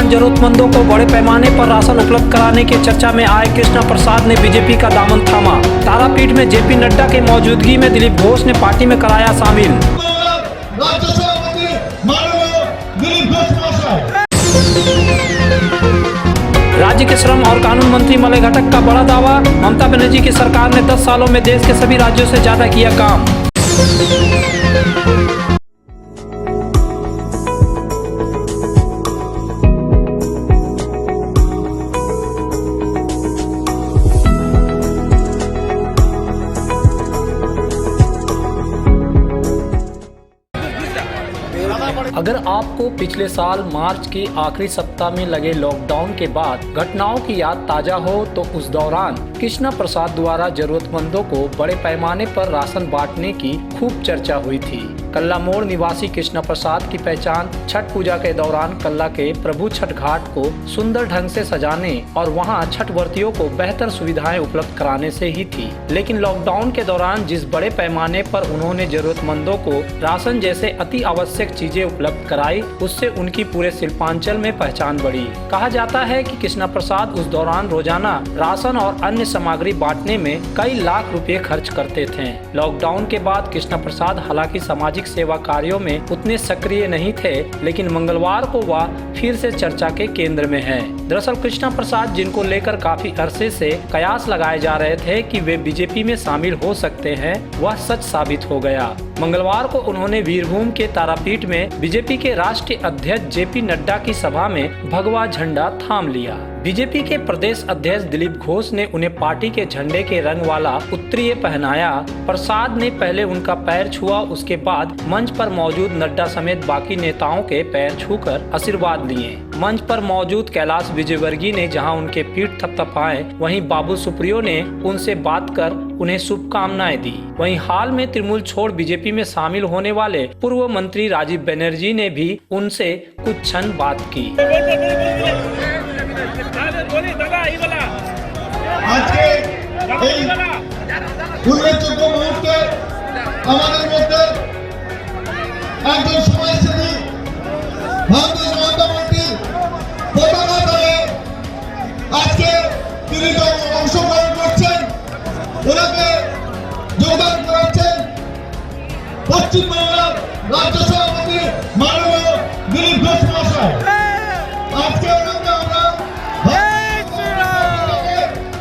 दौरान जरूरतमंदों को बड़े पैमाने पर राशन उपलब्ध कराने की चर्चा में आए कृष्णा प्रसाद ने बीजेपी का दामन थामा। तारापीठ में जेपी नड्डा की मौजूदगी में दिलीप घोष ने पार्टी में कराया शामिल। राज्य के श्रम और कानून मंत्री मलय घटक का बड़ा दावा, ममता बनर्जी की सरकार ने 10 सालों में देश के सभी राज्यों से ज्यादा किया काम। अगर आपको पिछले साल मार्च के आखिरी सप्ताह में लगे लॉकडाउन के बाद घटनाओं की याद ताजा हो तो उस दौरान कृष्णा प्रसाद द्वारा जरूरतमंदों को बड़े पैमाने पर राशन बांटने की खूब चर्चा हुई थी। कल्ला मोड़ निवासी कृष्णा प्रसाद की पहचान छठ पूजा के दौरान कल्ला के प्रभु छठ घाट को सुंदर ढंग से सजाने और वहां छठ व्रतियों को बेहतर सुविधाएं उपलब्ध कराने से ही थी। लेकिन लॉकडाउन के दौरान जिस बड़े पैमाने पर उन्होंने जरूरतमंदों को राशन जैसे अति आवश्यक चीजें उपलब्ध कराई, उससे उनकी पूरे शिल्पांचल में पहचान बढ़ी। कहा जाता है कि कृष्णा प्रसाद उस दौरान रोजाना राशन और अन्य सामग्री बांटने में कई लाख रुपए खर्च करते थे। लॉकडाउन के बाद कृष्णा प्रसाद हालांकि सामाजिक सेवा कार्यों में उतने सक्रिय नहीं थे, लेकिन मंगलवार को वह फिर से चर्चा के केंद्र में है। दरअसल कृष्णा प्रसाद, जिनको लेकर काफी अरसे से कयास लगाए जा रहे थे कि वे बीजेपी में शामिल हो सकते हैं, वह सच साबित हो गया। मंगलवार को उन्होंने वीरभूम के तारापीठ में बीजेपी के राष्ट्रीय अध्यक्ष जेपी नड्डा की सभा में भगवा झंडा थाम लिया। बीजेपी के प्रदेश अध्यक्ष दिलीप घोष ने उन्हें पार्टी के झंडे के रंग वाला उत्तरीय पहनाया। प्रसाद ने पहले उनका पैर छुआ, उसके बाद मंच पर मौजूद नड्डा समेत बाकी नेताओं के पैर छूकर आशीर्वाद लिए। मंच पर मौजूद कैलाश विजयवर्गीय ने जहां उनके पीठ थपथपाए, वहीं बाबू सुप्रियो ने उनसे बात कर उन्हें शुभकामनाएं दी। वहीं हाल में तृणमूल छोड़ बीजेपी में शामिल होने वाले पूर्व मंत्री राजीव बनर्जी ने भी उनसे कुछ क्षण बात की। पश्चिम बांगला राज्य सभापति माननीय दिलीप घोष महाशय आज के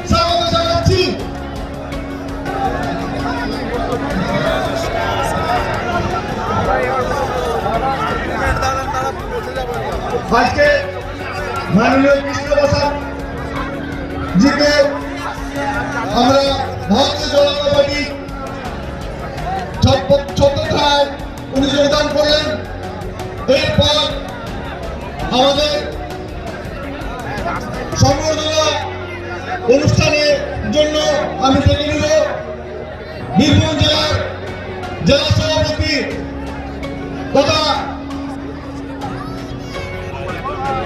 स्वागत জানাচ্ছি। आज के माननीय कृष्ण प्रसाद जी के আমরা ভারতীয় জনতা পার্টি ছোট্টখায় উনি যোগদান করলেন। এরপর আমাদের সম্বর্ধনা অনুষ্ঠানের জন্য আমি ডেকে নিব বীরভূম জেলার জেলা সভাপতি তথা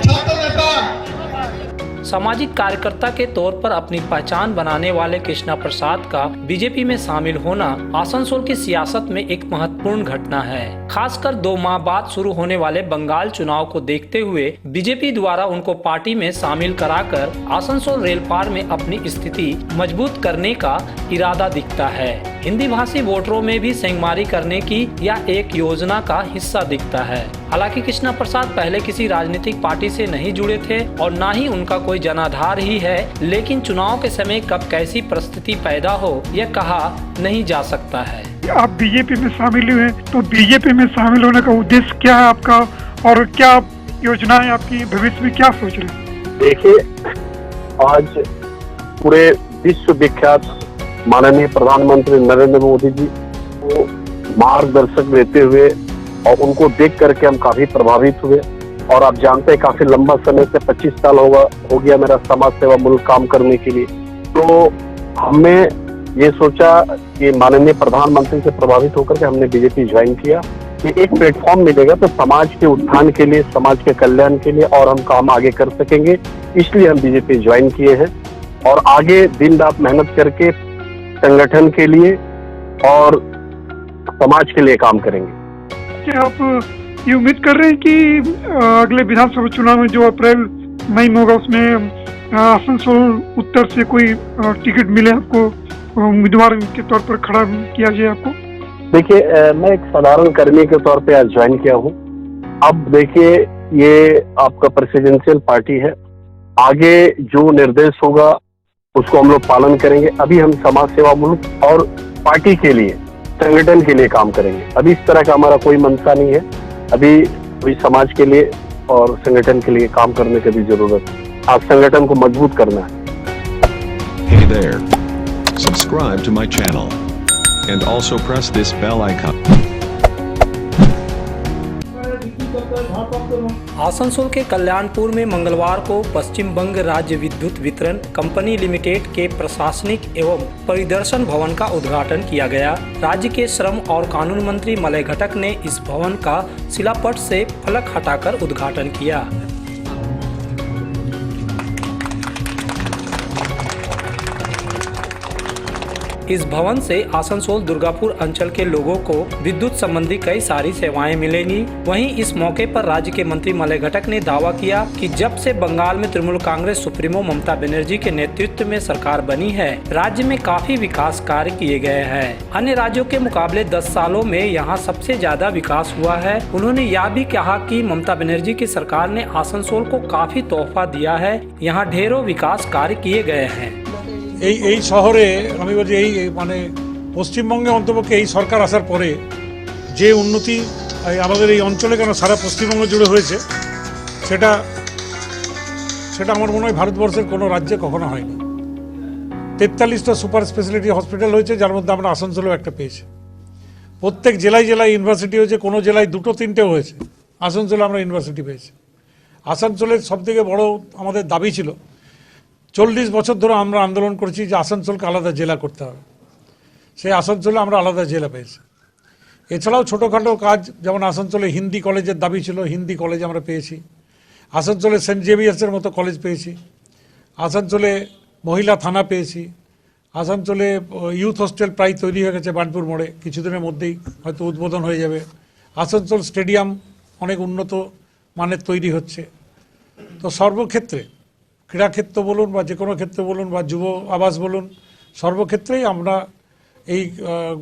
ছাত্র নেতা सामाजिक कार्यकर्ता के तौर पर अपनी पहचान बनाने वाले कृष्णा प्रसाद का बीजेपी में शामिल होना आसनसोल की सियासत में एक महत्वपूर्ण घटना है। खासकर 2 माह बाद शुरू होने वाले बंगाल चुनाव को देखते हुए बीजेपी द्वारा उनको पार्टी में शामिल कराकर आसनसोल रेलपार में अपनी स्थिति मजबूत करने का इरादा दिखता है। हिंदी भाषी वोटरों में भी सेंगमारी करने की यह एक योजना का हिस्सा दिखता है। हालांकि कृष्णा प्रसाद पहले किसी राजनीतिक पार्टी से नहीं जुड़े थे और न ही उनका कोई जनाधार ही है, लेकिन चुनाव के समय कब कैसी परिस्थिति पैदा हो यह कहा नहीं जा सकता है। आप बीजेपी में शामिल हुए, तो बीजेपी में शामिल होने का उद्देश्य क्या है आपका और क्या योजनाएं आपकी भविष्य में क्या सोच रहे हैं? देखिए, आज पूरे विश्व विख्यात माननीय प्रधानमंत्री नरेंद्र मोदी जी को मार्गदर्शक देते हुए और उनको देख करके हम काफी प्रभावित हुए। और आप जानते हैं काफी लंबा समय से 25 साल हो गया मेरा समाज सेवा मूलक काम करने के लिए। तो हमने ये सोचा कि माननीय प्रधानमंत्री से प्रभावित होकर के हमने बीजेपी ज्वाइन किया कि एक प्लेटफॉर्म मिलेगा तो समाज के उत्थान के लिए, समाज के कल्याण के लिए और हम काम आगे कर सकेंगे, इसलिए हम बीजेपी ज्वाइन किए हैं और आगे दिन रात मेहनत करके संगठन के लिए और समाज के लिए काम करेंगे। कि आप ये उम्मीद कर रहे हैं कि अगले विधानसभा चुनाव में जो अप्रैल मई में होगा उसमें आसनसोल उत्तर से कोई टिकट मिले आपको, उम्मीदवार के तौर पर खड़ा किया जाए आपको? देखिए, मैं एक साधारण कर्मी के तौर पे आज ज्वाइन किया हूँ। अब देखिए, ये आपका प्रेसिडेंशियल पार्टी है, आगे जो निर्देश होगा उसको हम लोग पालन करेंगे। अभी हम समाज सेवा मुल्क और पार्टी के लिए, संगठन के लिए काम करेंगे। अभी इस तरह का हमारा कोई मंशा नहीं है। अभी समाज के लिए और संगठन के लिए काम करने की भी जरूरत है। आज संगठन को मजबूत करना है। Hey there. Subscribe to my channel and also press this bell icon. Asansol के कल्याणपुर में मंगलवार को पश्चिम बंग राज्य विद्युत वितरण कंपनी लिमिटेड के प्रशासनिक एवं परिदर्शन भवन का उद्घाटन किया गया। राज्य के श्रम और कानून मंत्री मलय घटक ने इस भवन का शिलापट से फलक हटाकर उद्घाटन किया। इस भवन से आसनसोल दुर्गापुर अंचल के लोगों को विद्युत संबंधी कई सारी सेवाएं मिलेंगी। वहीं इस मौके पर राज्य के मंत्री मलय घटक ने दावा किया कि जब से बंगाल में तृणमूल कांग्रेस सुप्रीमो ममता बनर्जी के नेतृत्व में सरकार बनी है, राज्य में काफी विकास कार्य किए गए हैं। अन्य राज्यों के मुकाबले 10 सालों में यहाँ सबसे ज्यादा विकास हुआ है। उन्होंने यह भी कहा कि ममता बनर्जी की सरकार ने आसनसोल को काफी तोहफा दिया है। यहाँ ढेरों विकास कार्य किए गए हैं। এই শহরে আমি বলছি মানে পশ্চিমবঙ্গে অন্তপক্ষে এই সরকার আসার পরে যে উন্নতি আমাদের এই অঞ্চলে কেন সারা পশ্চিমবঙ্গ জুড়ে হয়েছে সেটা আমার মনে হয় ভারতবর্ষের কোনো রাজ্যে কখনো হয়নি। 43টা সুপার স্পেশালিটি হসপিটাল হয়েছে, যার মধ্যে আমরা আসানসোলেও একটা পেয়েছি। প্রত্যেক জেলায় জেলায় ইউনিভার্সিটি হয়েছে, কোনো জেলায় 2-3টেও হয়েছে। আসানসোলে আমরা ইউনিভার্সিটি পেয়েছি। আসানসোলের সবথেকে বড় আমাদের দাবি ছিল, 40 বছর ধরে আমরা আন্দোলন করেছি যে আসানসোলকে আলাদা জেলা করতে হবে। সেই আসানসোলে আমরা আলাদা জেলা পেয়েছি। এছাড়াও ছোটোখাটো কাজ, যেমন আসানসোলে হিন্দি কলেজের দাবি ছিল, হিন্দি কলেজ আমরা পেয়েছি। আসানসোলে সেন্ট জেভিয়ার্সের মতো কলেজ পেয়েছি। আসানসোলে মহিলা থানা পেয়েছি। আসানসোলে ইউথ হোস্টেল প্রায় তৈরি হয়ে গেছে বার্নপুর মোড়ে, কিছুদিনের মধ্যেই হয়তো উদ্বোধন হয়ে যাবে। আসানসোল স্টেডিয়াম অনেক উন্নত মানের তৈরি হচ্ছে। তো সর্বক্ষেত্রে, ক্রীড়াক্ষেত্র বলুন বা যে কোনো ক্ষেত্রে বলুন বা যুব আবাস বলুন, সর্বক্ষেত্রেই আমরা এই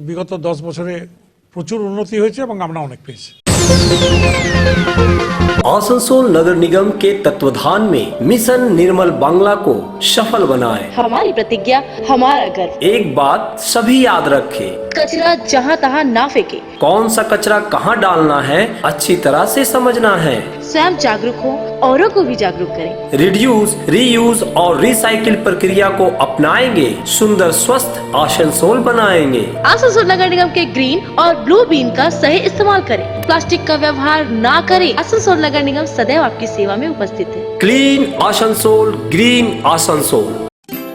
বিগত 10 বছরে প্রচুর উন্নতি হয়েছে এবং আমরা অনেক পেয়েছি। आसनसोल नगर निगम के तत्वाधान में मिशन निर्मल बांग्ला को सफल बनाएं। हमारी प्रतिज्ञा, हमारा गर्व। एक बात सभी याद रखें, कचरा जहाँ तहाँ ना फेंके। कौन सा कचरा कहाँ डालना है अच्छी तरह से समझना है। स्वयं जागरूक हो, औरों को भी जागरूक करें। रिड्यूस, रीयूज और रिसाइकिल प्रक्रिया को अपनाएंगे, सुंदर स्वस्थ आसनसोल बनाएंगे। आसनसोल नगर निगम के ग्रीन और ब्लू बीन का सही इस्तेमाल करें। प्लास्टिक का व्यवहार ना करें। आसनसोल नगर निगम सदैव आपकी सेवा में उपस्थित है। Clean Asansol, green Asansol.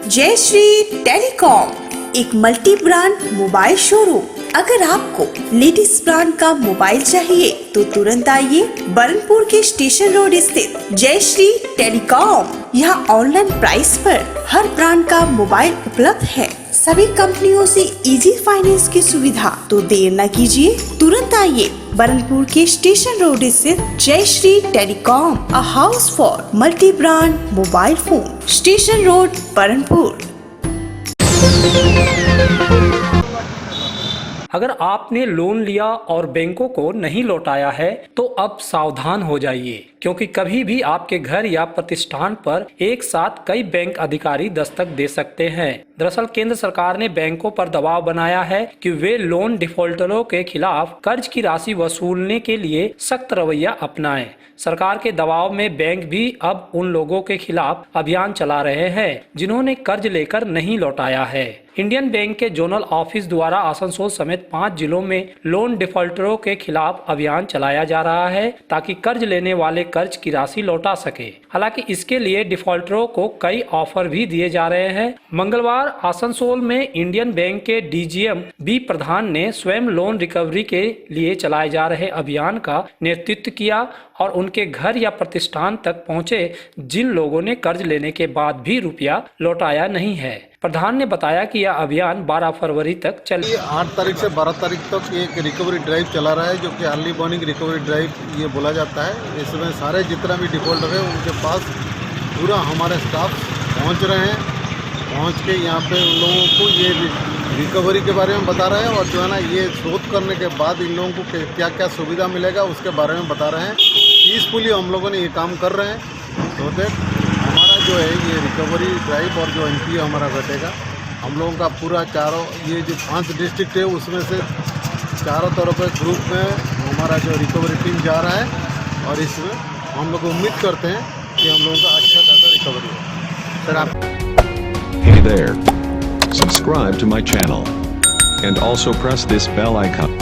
जय श्री टेलीकॉम, एक मल्टी ब्रांड मोबाइल शोरूम। अगर आपको लेटेस्ट ब्रांड का मोबाइल चाहिए तो तुरंत आइए बरनपुर के स्टेशन रोड स्थित जय श्री टेलीकॉम। यहाँ ऑनलाइन प्राइस पर हर ब्रांड का मोबाइल उपलब्ध है। सभी कंपनियों से इजी फाइनेंस की सुविधा। तो देर न कीजिए, तुरंत आइए बरनपुर के स्टेशन रोड स्थित जय Shri telecom, a house for multi brand mobile phone, station road Burnpur. अगर आपने लोन लिया और बैंकों को नहीं लौटाया है तो अब सावधान हो जाइए, क्योंकि कभी भी आपके घर या प्रतिष्ठान पर एक साथ कई बैंक अधिकारी दस्तक दे सकते हैं। दरअसल केंद्र सरकार ने बैंकों पर दबाव बनाया है कि वे लोन डिफॉल्टरों के खिलाफ कर्ज की राशि वसूलने के लिए सख्त रवैया अपनाएं। सरकार के दबाव में बैंक भी अब उन लोगों के खिलाफ अभियान चला रहे हैं जिन्होंने कर्ज लेकर नहीं लौटाया है। इंडियन बैंक के जोनल ऑफिस द्वारा आसनसोल समेत 5 जिलों में लोन डिफॉल्टरों के खिलाफ अभियान चलाया जा रहा है ताकि कर्ज लेने वाले कर्ज की राशि लौटा सके। हालांकि इसके लिए डिफॉल्टरों को कई ऑफर भी दिए जा रहे हैं। मंगलवार आसनसोल में इंडियन बैंक के डीजीएम बी प्रधान ने स्वयं लोन रिकवरी के लिए चलाए जा रहे अभियान का नेतृत्व किया और उनके घर या प्रतिष्ठान तक पहुंचे जिन लोगों ने कर्ज लेने के बाद भी रुपया लौटाया नहीं है। प्रधान ने बताया कि यह अभियान 12 फरवरी तक चल। ये 8 तारीख से 12 तारीख तक एक रिकवरी ड्राइव चला रहा है, जो कि अर्ली मॉर्निंग रिकवरी ड्राइव ये बोला जाता है। इसमें सारे जितना भी डिफॉल्टर है उनके पास पूरा हमारे स्टाफ पहुंच रहे हैं, पहुंच के यहाँ पे उन लोगों को ये रिकवरी के बारे में बता रहे हैं और जो है ना ये शोध करने के बाद इन लोगों को क्या क्या सुविधा मिलेगा उसके बारे में बता रहे हैं। पीसफुली हम लोगों ने ये काम कर रहे हैं, तो हमारा जो है ये रिकवरी ड्राइव और जो एनपीओ हमारा घटेगा, हम लोगों का पूरा चारों ये जो 5 डिस्ट्रिक्ट है उसमें से चारों तरफ ग्रुप में हमारा जो रिकवरी टीम जा रहा है और इसमें हम लोग उम्मीद करते हैं कि हम लोगों का अच्छा खासा रिकवरी हो। सर आप Hey there. Subscribe to my channel. And also press this bell icon.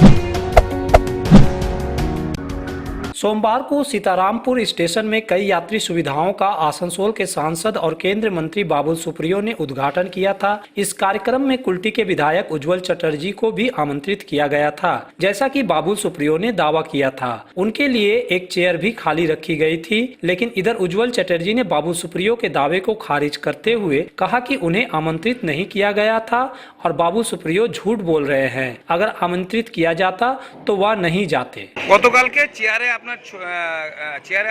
सोमवार को सीतारामपुर स्टेशन में कई यात्री सुविधाओं का आसनसोल के सांसद और केंद्रीय मंत्री बाबुल सुप्रियो ने उद्घाटन किया था। इस कार्यक्रम में कुल्टी के विधायक उज्जवल चटर्जी को भी आमंत्रित किया गया था। जैसा कि बाबुल सुप्रियो ने दावा किया था, उनके लिए एक चेयर भी खाली रखी गई थी, लेकिन इधर उज्जवल चटर्जी ने बाबुल सुप्रियो के दावे को खारिज करते हुए कहा कि उन्हें आमंत्रित नहीं किया गया था और बाबुल सुप्रियो झूठ बोल रहे हैं। अगर आमंत्रित किया जाता तो वह नहीं जाते। গতকালকে চেয়ারে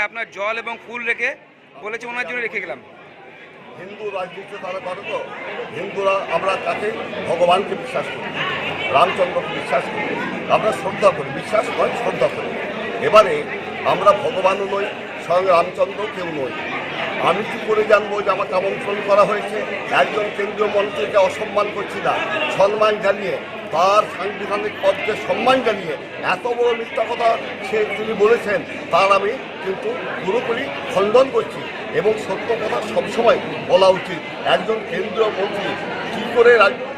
আপনার জল এবং ফুল রেখে বলেছে ওনার জন্য রেখে গেলাম। হিন্দু রাজনীতি তারা করে তো, হিন্দুরা আমরা তাকে ভগবানকে বিশ্বাস করি, রামচন্দ্রকে বিশ্বাস করি, আমরা শ্রদ্ধা করি, বিশ্বাস হয় শ্রদ্ধা করি। এবারে আমরা ভগবানও নই, স্বয়ং রামচন্দ্র কেউ নই। আমি কি করে জানবো যে আমাকে আমন্ত্রণ করা হয়েছে? একজন কেন্দ্রীয় মন্ত্রীকে অসম্মান করছি না, সম্মান জানিয়ে তার সাংবিধানিক পদকে সম্মান জানিয়ে এত বড় মিথ্যা কথা তিনি বলেছেন, তার আমি কিন্তু পুরোপুরি খণ্ডন করছি এবং সত্য কথা সবসময় বলা উচিত। একজন কেন্দ্রীয় মন্ত্রী কী করে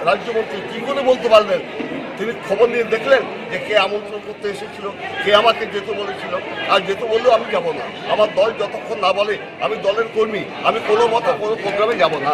রাজ্যমন্ত্রী কী করে বলতে পারলেন? তিনি খবর নিয়ে দেখলেন যে কে আমন্ত্রণ করতে এসেছিল, কে আমাকে যেতে বলেছিল, আর যেতে বললেও আমি যাব না। আমার দল যতক্ষণ না বলে, আমি দলের কর্মী, আমি কোনো মতো কোনো প্রোগ্রামে যাব না।